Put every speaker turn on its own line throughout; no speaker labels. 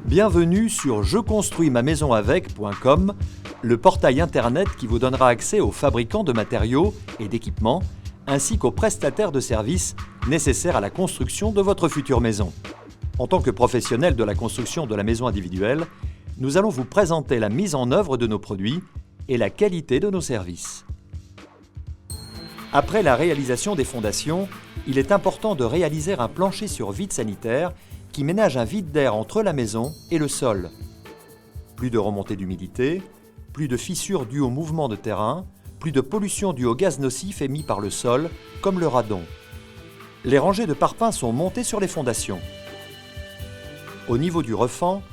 Bienvenue sur jeconstruismamaisonavec.com, le portail internet qui vous donnera accès aux fabricants de matériaux et d'équipements, ainsi qu'aux prestataires de services nécessaires à la construction de votre future maison. En tant que professionnel de la construction de la maison individuelle, nous allons vous présenter la mise en œuvre de nos produits et la qualité de nos services. Après la réalisation des fondations, il est important de réaliser un plancher sur vide sanitaire qui ménage un vide d'air entre la maison et le sol. Plus de remontée d'humidité, plus de fissures dues au mouvement de terrain, plus de pollution due aux gaz nocifs émis par le sol, comme le radon. Les rangées de parpaings sont montées sur les fondations. Au niveau du refend,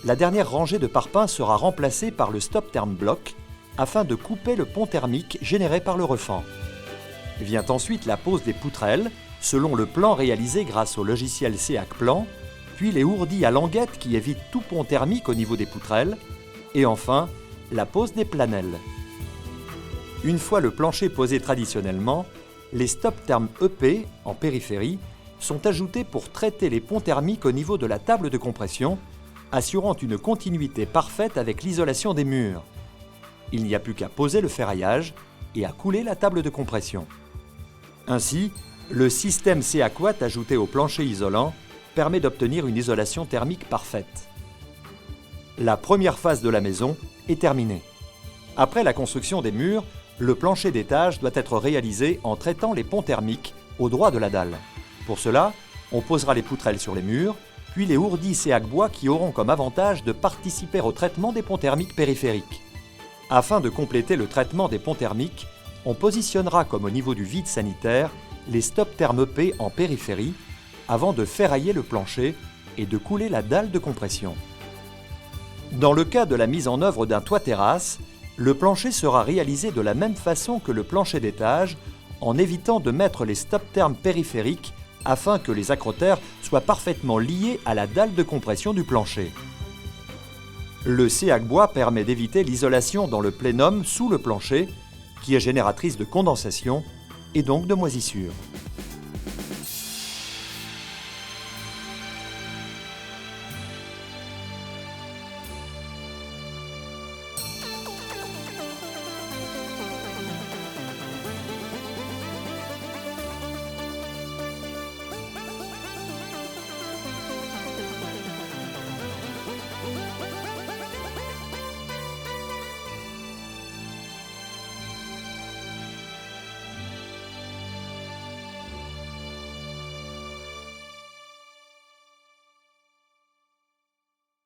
la dernière rangée de parpaings sera remplacée par le Stop Term Block afin de couper le pont thermique généré par le refend. Vient ensuite la pose des poutrelles, selon le plan réalisé grâce au logiciel SEAC Plan, puis les ourdis à languettes qui évitent tout pont thermique au niveau des poutrelles, et enfin, la pose des planelles. Une fois le plancher posé traditionnellement, les Stop Term EP, en périphérie, sont ajoutés pour traiter les ponts thermiques au niveau de la table de compression, assurant une continuité parfaite avec l'isolation des murs. Il n'y a plus qu'à poser le ferraillage et à couler la table de compression. Ainsi, le système SEAC Watt ajouté au plancher isolant permet d'obtenir une isolation thermique parfaite. La première phase de la maison est terminée. Après la construction des murs, le plancher d'étage doit être réalisé en traitant les ponts thermiques au droit de la dalle. Pour cela, on posera les poutrelles sur les murs, puis les ourdis SEAC bois qui auront comme avantage de participer au traitement des ponts thermiques périphériques. Afin de compléter le traitement des ponts thermiques, on positionnera comme au niveau du vide sanitaire les Stop Term EP en périphérie avant de ferrailler le plancher et de couler la dalle de compression. Dans le cas de la mise en œuvre d'un toit terrasse, le plancher sera réalisé de la même façon que le plancher d'étage en évitant de mettre les Stop Term périphériques afin que les accrotaires soient parfaitement liés à la dalle de compression du plancher. Le SEAC bois permet d'éviter l'isolation dans le plénum sous le plancher, qui est génératrice de condensation et donc de moisissure.